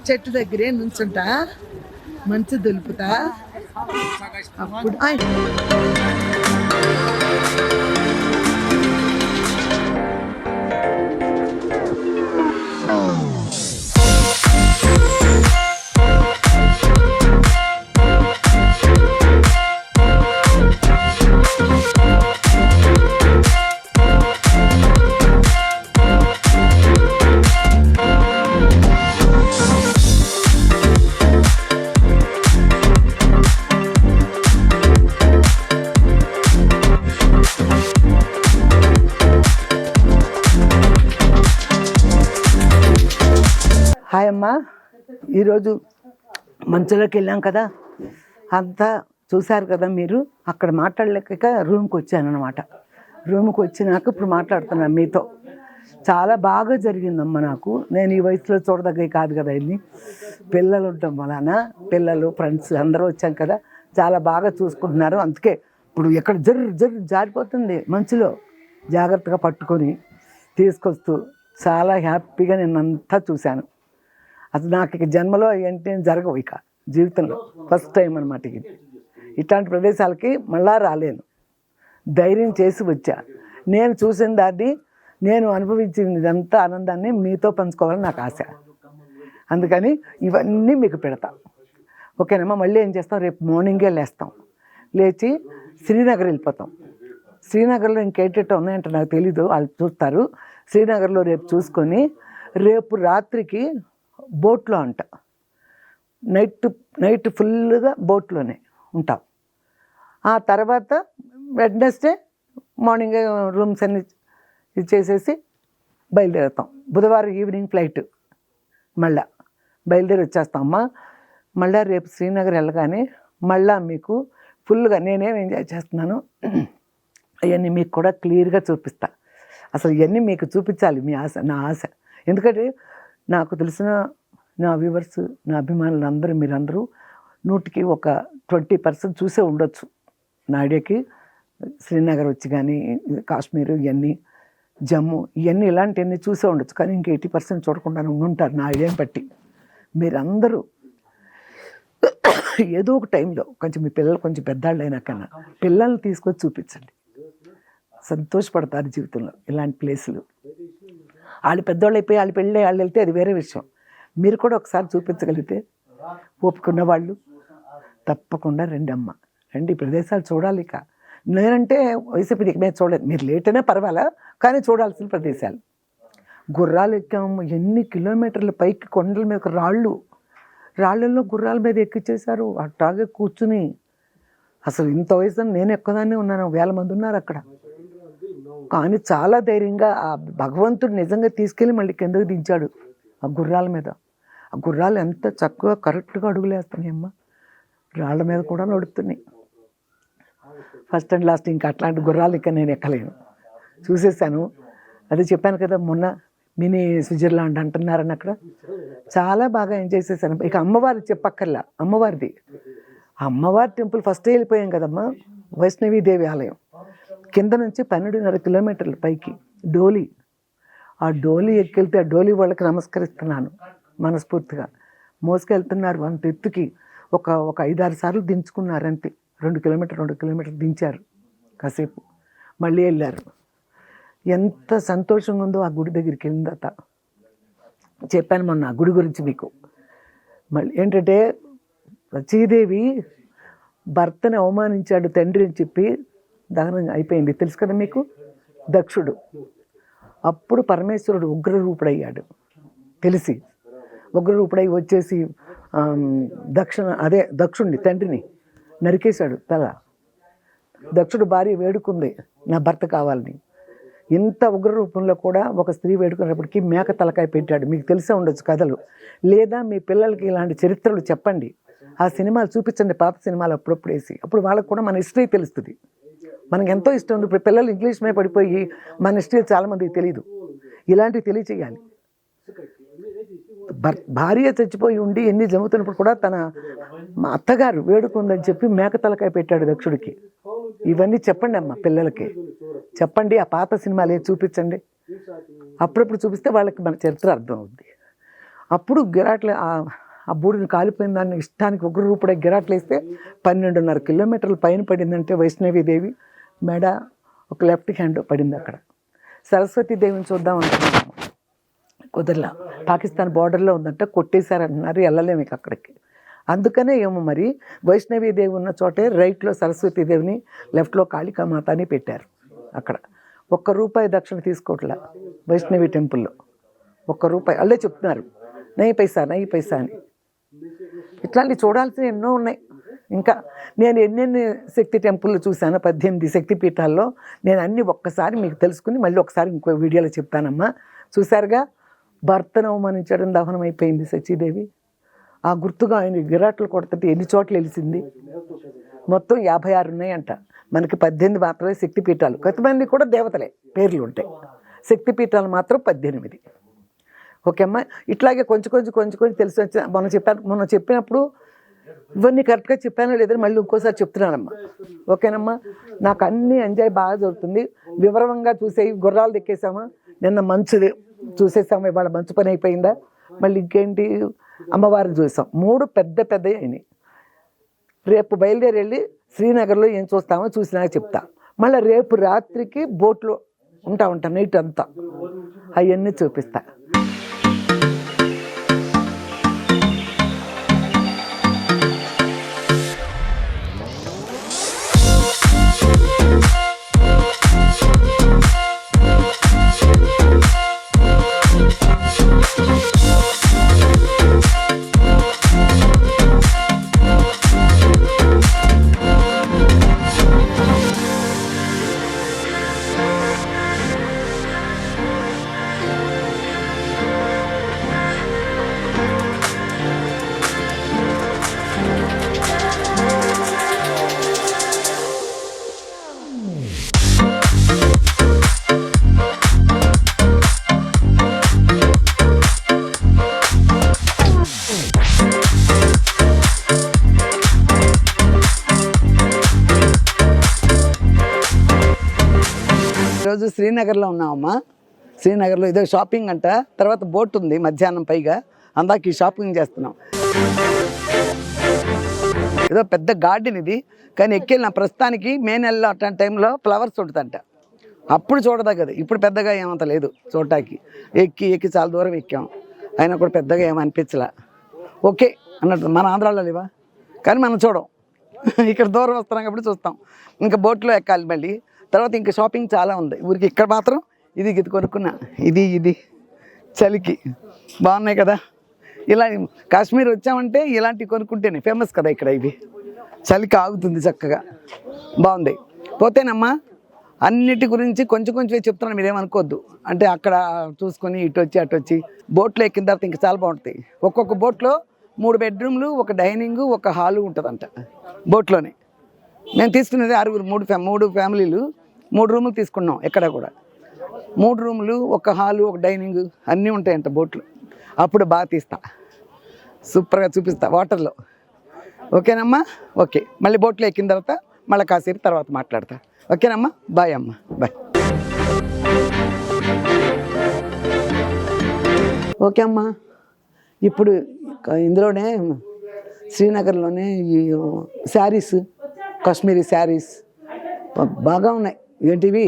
చెట్టు దగ్గరే నుంచుంటా, మంచు దులుపుతా. అప్పుడు హాయ్ అమ్మా. ఈరోజు మంచులోకి వెళ్ళాం కదా, అంతా చూశారు కదా మీరు. అక్కడ మాట్లాడలేక రూమ్కి వచ్చాను అనమాట. రూమ్కి వచ్చినాక ఇప్పుడు మాట్లాడుతున్నాను మీతో. చాలా బాగా జరిగిందమ్మా నాకు. నేను ఈ వయసులో చూడదగ్గవి కాదు కదా ఇన్ని. పిల్లలు ఉండటం వలన పిల్లలు ఫ్రెండ్స్ అందరూ వచ్చాం కదా, చాలా బాగా చూసుకుంటున్నారు. అందుకే ఇప్పుడు ఎక్కడ జర్రు జారిపోతుంది మంచులో. జాగ్రత్తగా పట్టుకొని తీసుకొస్తూ చాలా హ్యాపీగా నేను అంతా చూశాను. అది నాకు ఇక జన్మలో ఏంటి జరగవు ఇక జీవితంలో. ఫస్ట్ టైం అనమాట ఇది. ఇట్లాంటి ప్రదేశాలకి మళ్ళా రాలేను. ధైర్యం చేసి వచ్చా. నేను చూసిన దాన్ని, నేను అనుభవించిన ఇదంతా ఆనందాన్ని మీతో పంచుకోవాలని నాకు ఆశ. అందుకని ఇవన్నీ మీకు పెడతా. ఓకేనమ్మా. మళ్ళీ ఏం చేస్తాం, రేపు మార్నింగే లేస్తాం, లేచి శ్రీనగర్ వెళ్ళిపోతాం. శ్రీనగర్లో ఇంకేటో ఉన్నాయంటే నాకు తెలీదు, వాళ్ళు చూస్తారు. శ్రీనగర్లో రేపు చూసుకొని రేపు రాత్రికి బోట్లో అంట, నైట్ ఫుల్గా బోట్లోనే ఉంటాం. ఆ తర్వాత వెడ్నెస్డే మార్నింగ్ రూమ్స్ అన్ని ఇచ్చేసేసి బయలుదేరుతాం. బుధవారం ఈవినింగ్ ఫ్లైట్ మళ్ళా బయలుదేరి వచ్చేస్తామమ్మా. మళ్ళీ రేపు శ్రీనగర్ వెళ్ళగానే మళ్ళీ మీకు ఫుల్గా నేనేం ఎంజాయ్ చేస్తున్నాను అవన్నీ మీకు కూడా క్లియర్గా చూపిస్తా. అసలు ఇవన్నీ మీకు చూపించాలి, మీ ఆశ, నా ఆశ. ఎందుకంటే నాకు తెలిసిన నా వ్యూవర్స్, నా అభిమానులు అందరూ, మీరందరూ 100కి ఒక 20% చూసే ఉండొచ్చు నా ఐడియాకి. శ్రీనగర్ వచ్చి కానీ కాశ్మీర్ ఇవన్నీ, జమ్మూ ఇవన్నీ ఇలాంటివన్నీ చూసే ఉండొచ్చు. కానీ ఇంక 80% చూడకుండా ఉంటారు నా ఐడియాని బట్టి. మీరందరూ ఏదో ఒక టైంలో కొంచెం మీ పిల్లలు కొంచెం పెద్దాళ్ళు అయినాకన్నా పిల్లల్ని తీసుకొచ్చి చూపించండి. సంతోషపడతారు జీవితంలో ఇలాంటి ప్లేసులు. వాళ్ళు పెద్దవాళ్ళు అయిపోయి వాళ్ళు పెళ్ళి వాళ్ళు వెళ్తే అది వేరే విషయం. మీరు కూడా ఒకసారి చూపించగలిగితే ఒప్పుకున్న వాళ్ళు తప్పకుండా రండి అమ్మ, రండి. ఈ ప్రదేశాలు చూడాలి. ఇక నేనంటే వైసీపీ దిగమే చూడలేదు, మీరు లేట్ అయినా పర్వాలా, కానీ చూడాల్సిన ప్రదేశాలు. గుర్రాలు ఎక్కాము, ఎన్ని కిలోమీటర్ల పైకి కొండల మీద రాళ్ళల్లో గుర్రాల మీద ఎక్కిచ్చేశారు. అట్టాగే కూర్చుని అసలు ఇంత వయసు నేను ఎక్కదాన్ని ఉన్నాను, 1000 మంది ఉన్నారు అక్కడ. కానీ చాలా ధైర్యంగా ఆ భగవంతుడు నిజంగా తీసుకెళ్ళి మళ్ళీ కిందకి దించాడు ఆ గుర్రాల మీద. ఆ గుర్రాలు ఎంత చక్కగా కరెక్ట్గా అడుగులేస్తున్నాయి అమ్మ, రాళ్ళ మీద కూడా నడుస్తున్నాయి. ఫస్ట్ అండ్ లాస్ట్ ఇంకా అట్లాంటి గుర్రాలు ఇక నేను ఎక్కలేను, చూసేసాను. అదే చెప్పాను కదా మొన్న మినీ స్విట్జర్లాండ్ అంటున్నారని, అక్కడ చాలా బాగా ఎంజాయ్ చేశాను. ఇక అమ్మవారి చెప్పక్కర్లా, అమ్మవారిది. అమ్మవారి టెంపుల్ ఫస్ట్ వెళ్ళిపోయాం కదమ్మా, వైష్ణవీదేవి ఆలయం. కింద నుంచి 12.5 కిలోమీటర్ల పైకి డోలీ. ఆ డోలీ ఎక్కెళ్తే ఆ డోలీ వాళ్ళకి నమస్కరిస్తున్నాను మనస్ఫూర్తిగా. మోసుకెళ్తున్నారు అంత ఎత్తుకి. ఒక 5-6 సార్లు దించుకున్నారు అంతే. 2 కిలోమీటర్లు దించారు, కాసేపు మళ్ళీ వెళ్ళారు. ఎంత సంతోషంగా ఉందో ఆ గుడి దగ్గరికి వెళ్ళిన తర్వాత. చెప్పాను మొన్న ఆ గుడి గురించి మీకు. మళ్ళీ ఏంటంటే సచీదేవి భర్తని అవమానించాడు తండ్రి అని చెప్పి దహనం అయిపోయింది, తెలుసు కదా మీకు, దక్షుడు. అప్పుడు పరమేశ్వరుడు ఉగ్రరూపుడయ్యాడు తెలిసి. ఉగ్రరూపుడై వచ్చేసి దక్షుడిని తండ్రిని నరికేశాడు తల. దక్షుడు భార్య వేడుకుంది నా భర్త కావాలని. ఇంత ఉగ్రరూపంలో కూడా ఒక స్త్రీ వేడుకున్నప్పటికీ మేక తలకాయ పెట్టాడు. మీకు తెలిసే ఉండొచ్చు కథలు. లేదా మీ పిల్లలకి ఇలాంటి చరిత్రలు చెప్పండి, ఆ సినిమాలు చూపించండి, పాత సినిమాలు అప్పుడప్పుడు వేసి. అప్పుడు వాళ్ళకు కూడా మన హిస్టరీ తెలుస్తుంది. మనకు ఎంతో ఇష్టం ఉంది. ఇప్పుడు పిల్లలు ఇంగ్లీష్ మీద పడిపోయి మన హిస్టరీ చాలామందికి తెలియదు. ఇలాంటివి తెలియచేయాలి. భార్య చచ్చిపోయి ఉండి ఎన్ని జరుగుతున్నప్పుడు కూడా మా అత్తగారు వేడుకుందని చెప్పి మేక తలకాయ పెట్టాడు దక్షుడికి. ఇవన్నీ చెప్పండి అమ్మ పిల్లలకి, చెప్పండి. ఆ పాత సినిమాలు చూపించండి, అప్పుడప్పుడు చూపిస్తే వాళ్ళకి మన చరిత్ర అర్థం అవుద్ది. అప్పుడు గిరాట్లు ఆ బూడిని కాలిపోయిన దాన్ని ఇష్టానికి ఉగ్రరూపుడే గిరాట్లు వేస్తే 12.5 కిలోమీటర్ల పైన పడిందంటే వైష్ణవీదేవి మెడ ఒక లెఫ్ట్ హ్యాండ్ పడింది అక్కడ. సరస్వతీదేవిని చూద్దాం అనుకున్నాము, కుదరలా. పాకిస్తాన్ బార్డర్లో ఉందంట, కొట్టేశారంటున్నారు, వెళ్ళలేము ఇక అక్కడికి. అందుకనే ఏమో మరి వైష్ణవీదేవి ఉన్న చోటే రైట్లో సరస్వతీదేవిని, లెఫ్ట్లో కాళికామాతని పెట్టారు అక్కడ. ₹1 దక్షిణ తీసుకోవట్లా వైష్ణవి టెంపుల్లో. ₹1 అల్లే చెప్తున్నారు, నై పైసా అని. ఇట్లాంటివి చూడాల్సినవి ఎన్నో ఉన్నాయి. ఇంకా నేను ఎన్నెన్ని శక్తి టెంపుల్ చూశాను, 18 శక్తి పీఠాల్లో. నేను అన్నీ ఒక్కసారి మీకు తెలుసుకుని మళ్ళీ ఒకసారి ఇంకో వీడియోలో చెప్తానమ్మా. చూశారుగా, భర్తను అవమానించడం దహనం అయిపోయింది సచీదేవి. ఆ గుర్తుగా ఆయన గిరాట్లు కొడుతుంటే ఎన్ని చోట్ల వెలిసింది. మొత్తం 56 ఉన్నాయంట. మనకి 18 మాత్రమే శక్తి పీఠాలు. కొంతమంది కూడా దేవతలే పేర్లు ఉంటాయి, శక్తి పీఠాలు మాత్రం 18. ఓకే అమ్మా. ఇట్లాగే కొంచెం తెలిసి వచ్చి మొన్న చెప్పినప్పుడు ఇవన్నీ కరెక్ట్గా చెప్పానో లేదని మళ్ళీ ఇంకోసారి చెప్తున్నానమ్మా. ఓకేనమ్మా. నాకు అన్నీ ఎంజాయ్ బాగా జరుగుతుంది. వివరంగా చూసేవి. గుర్రాలు ఎక్కేసామా, నిన్న మంచుది చూసేసాము, ఇవాళ మంచు పని అయిపోయిందా. మళ్ళీ ఇంకేంటి, అమ్మవారిని చూసాం. 3 పెద్దవి అయినాయి. రేపు బయలుదేరి వెళ్ళి శ్రీనగర్లో ఏం చూస్తామో చూసినాక చెప్తా. మళ్ళీ రేపు రాత్రికి బోట్లో ఉంటా నైట్ అంతా, అవన్నీ చూపిస్తా. ఈరోజు శ్రీనగర్లో ఉన్నామమ్మా. శ్రీనగర్లో ఇదో షాపింగ్ అంట, తర్వాత బోట్ ఉంది మధ్యాహ్నం పైగా, అందాక ఈ షాపింగ్ చేస్తున్నాం. ఏదో పెద్ద గార్డెన్ ఇది, కానీ ఎక్కెళ్ళిన ప్రస్తుతానికి మే నెలలో అట్లాంటి టైంలో ఫ్లవర్స్ ఉంటుందంట, అప్పుడు చూడదగ్గది. ఇప్పుడు పెద్దగా ఏమంత లేదు చూడటానికి. ఎక్కి చాలా దూరం ఎక్కాం, అయినా కూడా పెద్దగా ఏమనిపించలే. ఓకే అన్నట్టు. మన ఆంధ్రాలో లేవా, కానీ మనం చూడం. ఇక్కడ దూరం వస్తున్నాం కాబట్టి చూస్తాం. ఇంకా బోట్లో ఎక్కాలి మళ్ళీ. తర్వాత ఇంకా షాపింగ్ చాలా ఉంది ఊరికి. ఇక్కడ మాత్రం ఇది కొనుక్కున్నా. ఇది చలికి బాగున్నాయి కదా. ఇలా కాశ్మీర్ వచ్చామంటే ఇలాంటివి కొనుక్కుంటేనే ఫేమస్ కదా ఇక్కడ. ఇవి చలికి ఆగుతుంది చక్కగా, బాగుంది. పోతేనమ్మా అన్నిటి గురించి కొంచెం చెప్తున్నాను, మీరేమనుకోవద్దు. అంటే అక్కడ చూసుకొని ఇటు వచ్చి అటు వచ్చి బోట్లో ఎక్కిన తర్వాత ఇంకా చాలా బాగుంటాయి. ఒక్కొక్క బోట్లో 3 బెడ్రూమ్లు, ఒక డైనింగ్, ఒక హాలు ఉంటుందంట బోట్లోనే. మేము తీసుకునేది 6 3 ఫ్యామిలీలు 3 రూములు తీసుకున్నాం. ఎక్కడ కూడా 3 రూములు, ఒక హాలు, ఒక డైనింగ్ అన్నీ ఉంటాయంట బోట్లు. అప్పుడు బాగా తీస్తా, సూపర్గా చూపిస్తా వాటర్లో. ఓకేనమ్మా? ఓకే. మళ్ళీ బోట్లో ఎక్కిన తర్వాత మళ్ళీ కాసేపు తర్వాత మాట్లాడతా. ఓకేనమ్మా? బాయ్ అమ్మా, బాయ్. ఓకే అమ్మా. ఇప్పుడు ఇందులోనే శ్రీనగర్లోనే ఈ శారీస్, కాశ్మీరీ శారీస్ బాగా ఉన్నాయి. ఏంటివి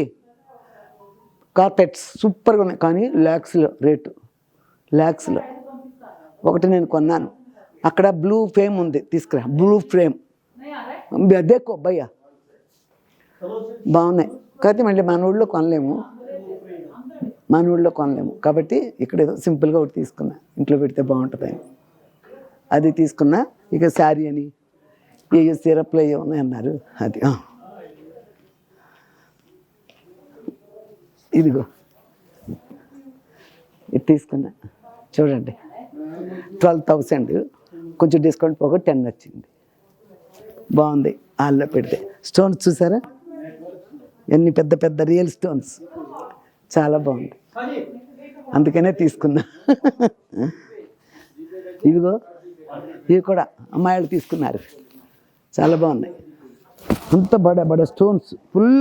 కార్పెట్స్ సూపర్గా ఉన్నాయి, కానీ ల్యాక్స్లో రేటు. ల్యాక్స్లో ఒకటి నేను కొన్నాను. అక్కడ బ్లూ ఫ్రేమ్ ఉంది, తీసుకురా. బ్లూ ఫ్రేమ్ అదేకో భయ్యా, బాగున్నాయి. కాకపోతే మళ్ళీ మన ఊళ్ళో కొనలేము కాబట్టి ఇక్కడ ఏదో సింపుల్గా ఒకటి తీసుకున్నా, ఇంట్లో పెడితే బాగుంటుంది. అది తీసుకున్నా. ఇక శారీ అని ఏ సిరప్లు అయ్యో ఉన్నాయి అన్నారు, అది ఇదిగో ఇది తీసుకున్నా. చూడండి 12,000, కొంచెం డిస్కౌంట్ పోగా 10 వచ్చింది. బాగుంది. హాల్లో పెడితే స్టోన్స్ చూసారా, ఎన్ని పెద్ద రియల్ స్టోన్స్, చాలా బాగుంది. అందుకనే తీసుకున్నా. ఇదిగో ఇవి కూడా అమ్మాయిలు తీసుకున్నారు, చాలా బాగున్నాయి. అంత బడ స్టోన్స్, ఫుల్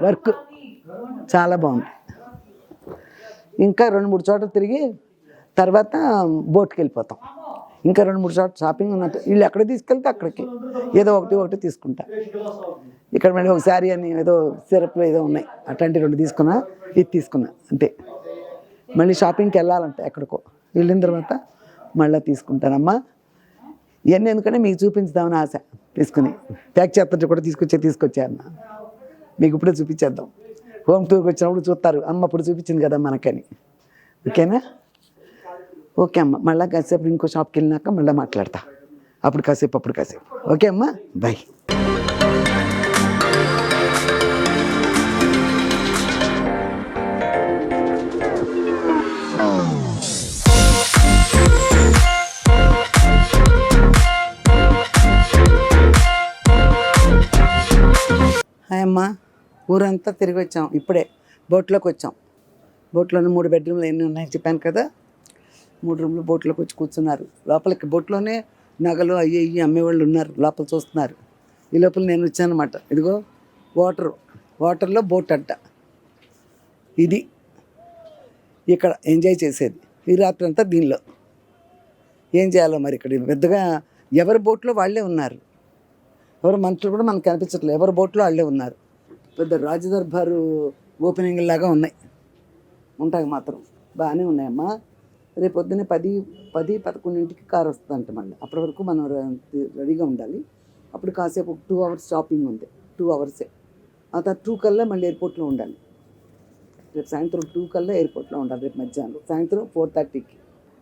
వర్క్, చాలా బాగుంది. ఇంకా 2-3 చోట్ల తిరిగి తర్వాత బోట్కి వెళ్ళిపోతాం. ఇంకా 2-3 చోట్ల షాపింగ్ ఉన్నట్టు. వీళ్ళు ఎక్కడ తీసుకెళ్తే అక్కడికి ఏదో ఒకటి తీసుకుంటా. ఇక్కడ మళ్ళీ ఒక శారీ అని ఏదో సిరప్లు ఏదో ఉన్నాయి, అట్లాంటి 2 తీసుకున్నా. ఇది తీసుకున్నా అంతే. మళ్ళీ షాపింగ్కి వెళ్ళాలంటే ఎక్కడికో వెళ్ళిన తర్వాత మళ్ళీ తీసుకుంటానమ్మా. ఇవన్నీ ఎందుకంటే మీకు చూపించుదామని ఆశ. తీసుకుని ప్యాక్ చేస్తుంటే కూడా తీసుకొచ్చారన్న, మీకు ఇప్పుడే చూపించేద్దాం. హోమ్ టూర్కి వచ్చినప్పుడు చూస్తారు, అమ్మ ఇప్పుడు చూపించింది కదా మనకని. ఓకేనా? ఓకే అమ్మ. మళ్ళీ కాసేపు ఇంకో షాప్కి వెళ్ళినాక మళ్ళీ మాట్లాడతా. అప్పుడు కాసేపు. ఓకే అమ్మ, బాయ్. హాయ్ అమ్మ. ఊరంతా తిరిగి వచ్చాం, ఇప్పుడే బోట్లోకి వచ్చాం. బోట్లోనే 3 బెడ్రూమ్లు ఎన్ని ఉన్నాయి చెప్పాను కదా. 3 రూమ్లు బోట్లోకి వచ్చి కూర్చున్నారు. లోపలికి బోట్లోనే నగలు అయ్యి అమ్మేవాళ్ళు ఉన్నారు, లోపల చూస్తున్నారు. ఈ లోపల నేను వచ్చానమాట. ఇదిగో వాటర్లో బోట్ అంట. ఇది ఇక్కడ ఎంజాయ్ చేసేది. ఈ రాత్రి అంతా దీనిలో ఏం చేయాలో మరి. ఇక్కడ పెద్దగా ఎవరి బోట్లో వాళ్ళే ఉన్నారు, ఎవరు మనుషులు కూడా మనకు కనిపించట్లేదు. ఎవరి బోట్లో వాళ్ళే ఉన్నారు. పెద్ద రాజదర్బారు ఓపెనింగ్ లాగా ఉంటాయి మాత్రం బాగానే ఉన్నాయమ్మా. రేపు పొద్దున్నే 10-11 కార్ వస్తుందంట. మళ్ళీ అప్పటి వరకు మనం రెడీగా ఉండాలి. అప్పుడు కాసేపు 2 అవర్స్ షాపింగ్ ఉంది, 2 అవర్సే. ఆ తర్వాత 2 కల్లా మళ్ళీ ఎయిర్పోర్ట్లో ఉండాలి. రేపు సాయంత్రం 2 కల్లా ఎయిర్పోర్ట్లో ఉండాలి. రేపు మధ్యాహ్నం, సాయంత్రం 4:30కి.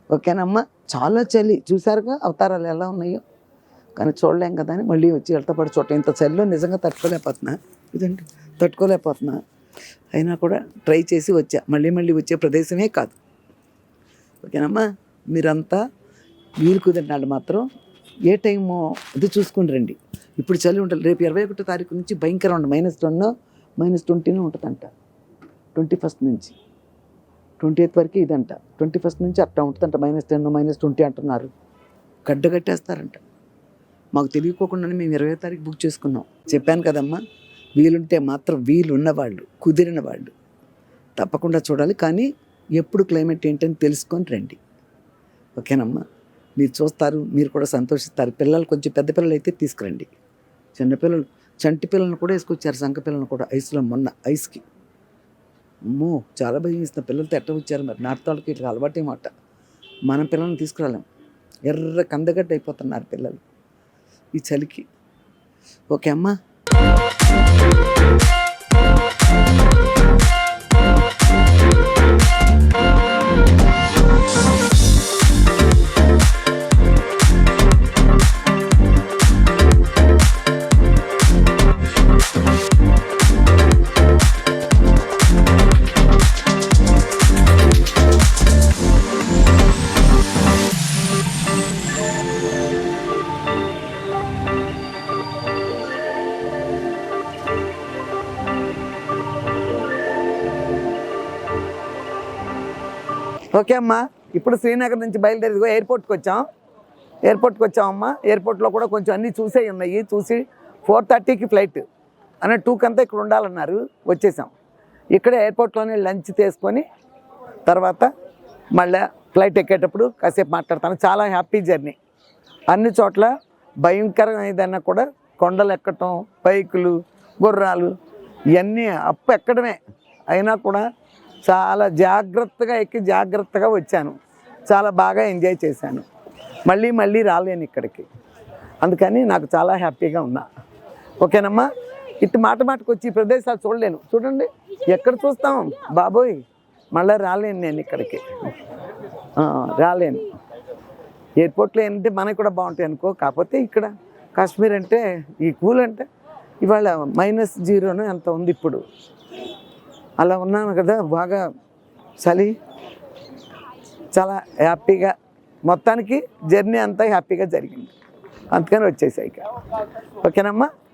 ఓకేనమ్మా? చాలా చలి చూసారుగా, అవతారాలు ఎలా ఉన్నాయో. కానీ చూడలేం కదా అని మళ్ళీ వచ్చి వెళ్తాపడి చూడటం. ఇంత చలిలో నిజంగా తట్టుకోలేకపోతున్నా. అయినా కూడా ట్రై చేసి వచ్చా. మళ్ళీ వచ్చే ప్రదేశమే కాదు. ఓకేనమ్మా? మీరంతా వీలు కుదిరినాడు మాత్రం ఏ టైమో అది చూసుకుని రండి. ఇప్పుడు చలి ఉంటుంది. రేపు 21వ తారీఖు నుంచి భయంకరం ఉంటుంది. -10 -20 ఉంటుందంట. 21st నుంచి 28th వరకు ఇదంట. 21st నుంచి అట్లా ఉంటుందంట. -10 -20 అంటున్నారు. గడ్డగట్టేస్తారంట. మాకు తెలియకోకుండానే మేము 20వ తారీఖు బుక్ చేసుకున్నాం. చెప్పాను కదమ్మా, వీలుంటే మాత్రం వీలున్నవాళ్ళు, కుదిరిన వాళ్ళు తప్పకుండా చూడాలి. కానీ ఎప్పుడు క్లైమేట్ ఏంటని తెలుసుకొని రండి. ఓకేనమ్మా? మీరు చూస్తారు, మీరు కూడా సంతోషిస్తారు. పిల్లలు కొంచెం పెద్ద పిల్లలు అయితే తీసుకురండి. చిన్నపిల్లలు చంటి పిల్లలను కూడా వేసుకొచ్చారు, సంక పిల్లలను కూడా ఐస్లో మొన్న ఐస్కి. అమ్మో చాలా భయం వేసిన పిల్లలతో ఎట్ట వచ్చారు మరి. నాటుతాళ్ళకి ఇట్లా అలవాటేమాట. మన పిల్లల్ని తీసుకురాలేం. ఎర్ర కందగడ్డ అయిపోతున్నారు పిల్లలు ఈ చలికి. ఓకే అమ్మా? ఓకే అమ్మా, ఇప్పుడు శ్రీనగర్ నుంచి బయలుదేరి ఎయిర్పోర్ట్కి వచ్చామమ్మా. ఎయిర్పోర్ట్లో కూడా కొంచెం అన్నీ చూసే ఉన్నాయి. చూసి 4:30కి ఫ్లైట్ అనే 2కంతా ఇక్కడ ఉండాలన్నారు. వచ్చేసాం. ఇక్కడ ఎయిర్పోర్ట్లోనే లంచ్ తీసుకొని తర్వాత మళ్ళీ ఫ్లైట్ ఎక్కేటప్పుడు కాసేపు మాట్లాడతాను. చాలా హ్యాపీ జర్నీ. అన్ని చోట్ల భయంకరం ఏదైనా కూడా కొండలు ఎక్కటం, బైకులు, గుర్రాలు ఇవన్నీ అప్పు ఎక్కడమే అయినా కూడా చాలా జాగ్రత్తగా ఎక్కి జాగ్రత్తగా వచ్చాను. చాలా బాగా ఎంజాయ్ చేశాను. మళ్ళీ రాలేను ఇక్కడికి. అందుకని నాకు చాలా హ్యాపీగా ఉన్నా. ఓకేనమ్మా? ఇటు మాటకు వచ్చి ఈ ప్రదేశాలు చూడలేను. చూడండి ఎక్కడ చూస్తాం బాబోయ్. మళ్ళీ రాలేను నేను ఇక్కడికి, రాలేను. ఎయిర్పోర్ట్లో ఏంటంటే మనకి కూడా బాగుంటాయి అనుకో. కాకపోతే ఇక్కడ కాశ్మీర్ అంటే ఈ కూల్ అంటే ఇవాళ -0 ఎంత ఉంది ఇప్పుడు. అలా ఉన్నాను కదా, బాగా చలి. చాలా హ్యాపీగా మొత్తానికి జర్నీ అంతా హ్యాపీగా జరిగింది. అందుకని వచ్చేసాయి ఇక. ఓకేనమ్మా?